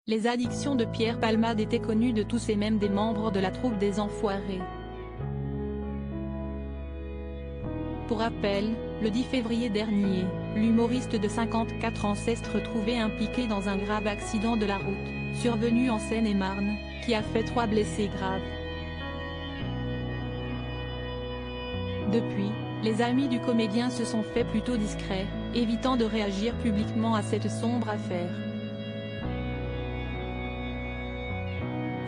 Les addictions de Pierre Palmade étaient connues de tous et même des membres de la troupe des Enfoirés. Pour rappel, le 10 février dernier, l'humoriste de 54 ans s'est retrouvé impliqué dans un grave accident de la route, survenu en Seine-et-Marne, qui a fait 3 blessés graves. Depuis, les amis du comédien se sont fait plutôt discrets, évitant de réagir publiquement à cette sombre affaire.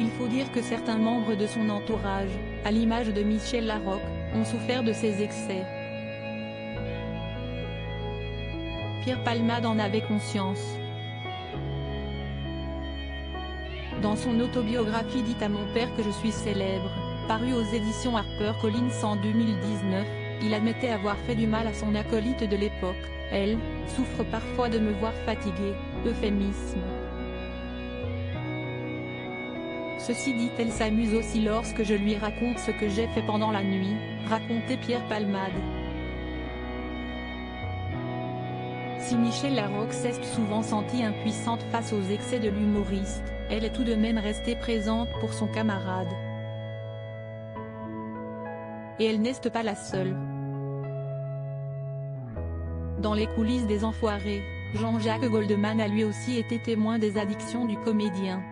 Il faut dire que certains membres de son entourage, à l'image de Michel Larocque, ont souffert de ses excès. Pierre Palmade en avait conscience. Dans son autobiographie dite à mon père que je suis célèbre, parue aux éditions HarperCollins en 2019, il admettait avoir fait du mal à son acolyte de l'époque. Elle souffre parfois de me voir fatigué, euphémisme. Ceci dit, elle s'amuse aussi lorsque je lui raconte ce que j'ai fait pendant la nuit, racontait Pierre Palmade. Si Michel Larocque s'est souvent sentie impuissante face aux excès de l'humoriste, elle est tout de même restée présente pour son camarade. Et elle n'est pas la seule. Dans les coulisses des Enfoirés, Jean-Jacques Goldman a lui aussi été témoin des addictions du comédien.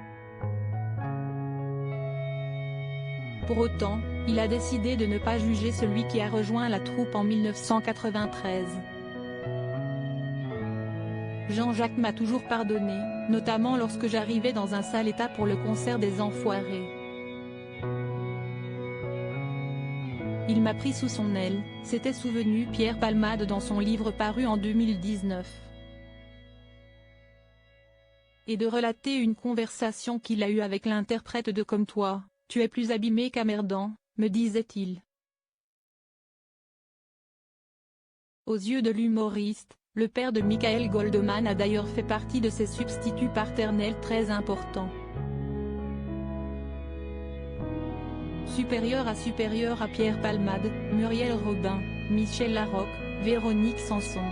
Pour autant, il a décidé de ne pas juger celui qui a rejoint la troupe en 1993. Jean-Jacques m'a toujours pardonné, notamment lorsque j'arrivais dans un sale état pour le concert des Enfoirés. Il m'a pris sous son aile, s'était souvenu Pierre Palmade dans son livre paru en 2019. Et de relater une conversation qu'il a eue avec l'interprète de Comme toi, tu es plus abîmé qu'Amerdan, me disait-il. Aux yeux de l'humoriste, le père de Michael Goldman a d'ailleurs fait partie de ses substituts paternels très importants. Supérieur à Pierre Palmade, Muriel Robin, Michel Larocque, Véronique Sanson.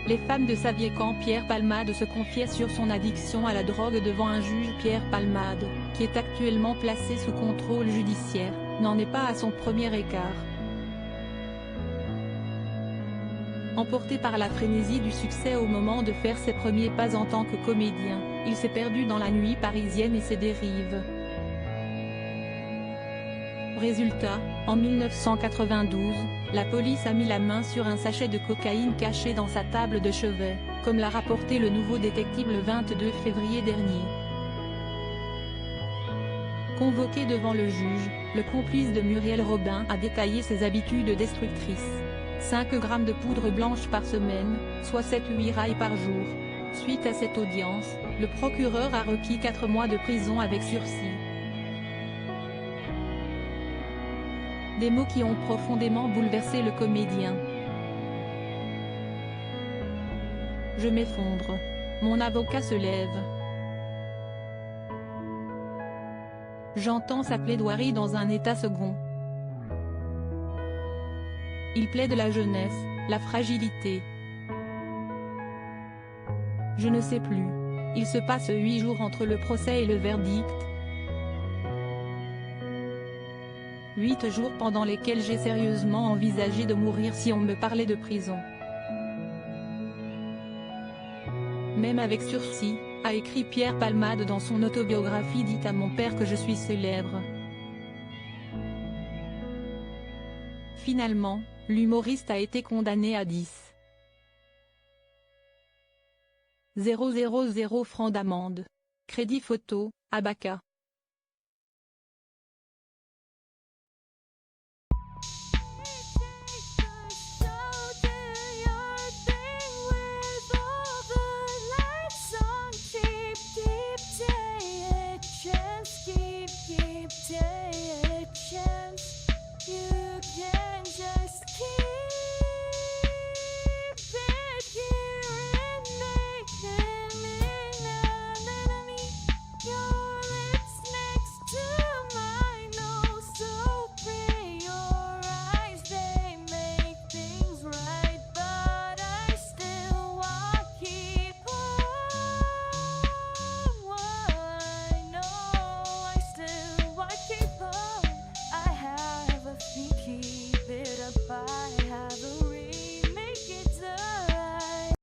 Les femmes de Xavier quand Pierre Palmade se confiait sur son addiction à la drogue devant un juge. Pierre Palmade, qui est actuellement placé sous contrôle judiciaire, n'en est pas à son premier écart. Emporté par la frénésie du succès au moment de faire ses premiers pas en tant que comédien, il s'est perdu dans la nuit parisienne et ses dérives. Résultat, en 1992, la police a mis la main sur un sachet de cocaïne caché dans sa table de chevet, comme l'a rapporté le Nouveau Détective le 22 février dernier. Convoqué devant le juge, le complice de Muriel Robin a détaillé ses habitudes destructrices. 5 grammes de poudre blanche par semaine, soit 7-8 rails par jour. Suite à cette audience, le procureur a requis 4 mois de prison avec sursis. Des mots qui ont profondément bouleversé le comédien. Je m'effondre. Mon avocat se lève. J'entends sa plaidoirie dans un état second. Il plaide la jeunesse, la fragilité. Je ne sais plus. Il se passe 8 jours entre le procès et le verdict. 8 jours pendant lesquels j'ai sérieusement envisagé de mourir si on me parlait de prison. Même avec sursis, a écrit Pierre Palmade dans son autobiographie dite à mon père que je suis célèbre. Finalement, l'humoriste a été condamné à 10 000 francs d'amende. Crédit photo, Abaca.